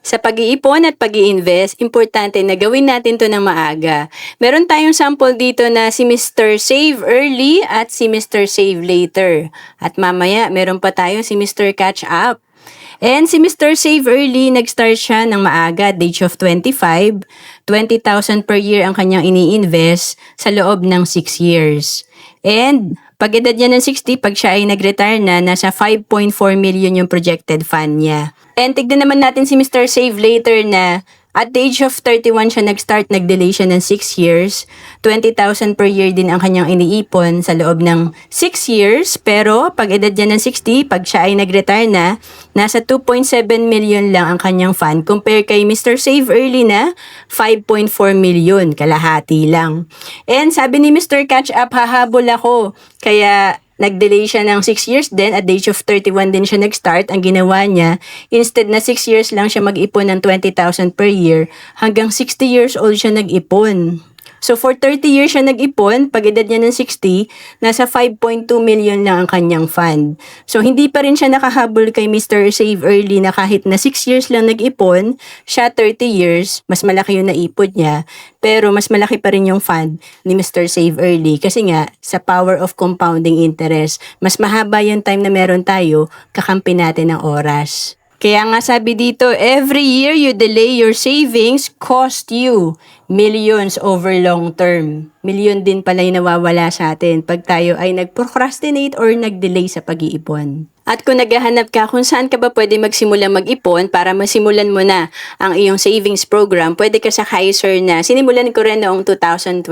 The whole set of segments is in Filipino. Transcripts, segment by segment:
Sa pag-iipon at pag-i-invest, importante na gawin natin to ng maaga. Meron tayong sample dito na si Mr. Save Early at si Mr. Save Later. At mamaya, meron pa tayong si Mr. Catch Up. And si Mr. Save Early, nag-start siya ng maaga at age of 25. 20,000 per year ang kanyang ini-invest sa loob ng 6 years. And pag edad niya ng 60, pag siya ay nag-retire na, nasa 5.4 million yung projected fund niya. And tignan naman natin si Mr. Save Later na at the age of 31 siya nag-start, nag-delay siya ng 6 years. 20,000 per year din ang kanyang iniipon sa loob ng 6 years. Pero pag edad niya ng 60, pag siya ay nag-retire na, nasa 2.7 million lang ang kanyang fund. Compare kay Mr. Save Early na 5.4 million, kalahati lang. And sabi ni Mr. Catch Up, hahabol ako. Kaya nag-delay siya ng 6 years din, at the age of 31 din siya nag-start. Ang ginawa niya, instead na 6 years lang siya mag-ipon ng 20,000 per year, hanggang 60 years old siya nag-ipon. So for 30 years siya nag-ipon, pag edad niya ng 60, nasa 5.2 million lang ang kanyang fund. So hindi pa rin siya nakahabol kay Mr. Save Early na kahit na 6 years lang nag-ipon, siya 30 years, mas malaki yung naipon niya, pero mas malaki pa rin yung fund ni Mr. Save Early kasi nga sa power of compounding interest, mas mahaba yung time na meron tayo, kakampi natin ng oras. Kaya nga sabi dito, every year you delay your savings cost you millions over long term. Milyon din pala yung nawawala sa atin pag tayo ay nag-procrastinate or nag-delay sa pag-iipon. At kung naghahanap ka kung saan ka ba pwede magsimula mag-ipon para masimulan mo na ang iyong savings program, pwede ka sa Kaiser na sinimulan ko rin noong 2012.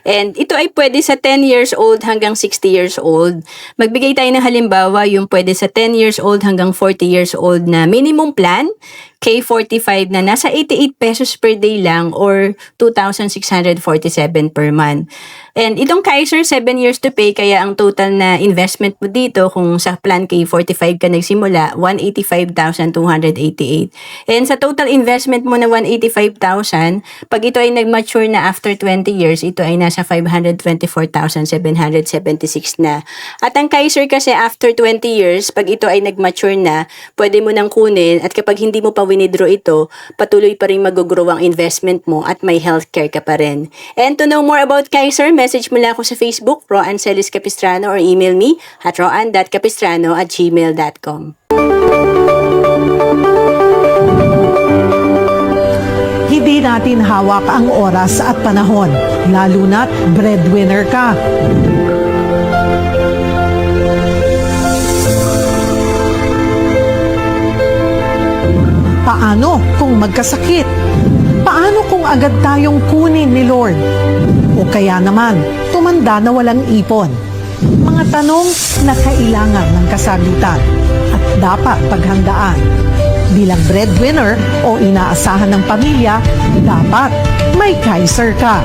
And ito ay pwede sa 10 years old hanggang 60 years old. Magbigay tayo ng halimbawa, yung pwede sa 10 years old hanggang 40 years old na minimum plan, K45 na nasa 88 pesos per day lang or 2,647 per month. And itong Kaiser, 7 years to pay, kaya ang total na investment mo dito kung sa plan K45 ka nagsimula, 185,288. And sa total investment mo na 185,000, pag ito ay nag-mature na after 20 years, ito ay nasa 524,776 na. At ang Kaiser kasi after 20 years, pag ito ay nag-mature na, pwede mo nang kunin, at kapag hindi mo pa winidraw ito, patuloy pa rin mag-grow ang investment mo at may healthcare ka pa rin. And to know more about Kaiser, message mo lang ako sa Facebook, Roan Celis Capistrano, or email me at roan.capistrano@gmail.com. Hindi natin hawak ang oras at panahon, lalo na't breadwinner ka. Paano kung magkasakit? Paano kung agad tayong kunin ni Lord? O kaya naman, tumanda na walang ipon? Mga tanong na kailangan ng kasagutan at dapat paghandaan. Bilang breadwinner o inaasahan ng pamilya, dapat may Kaiser ka.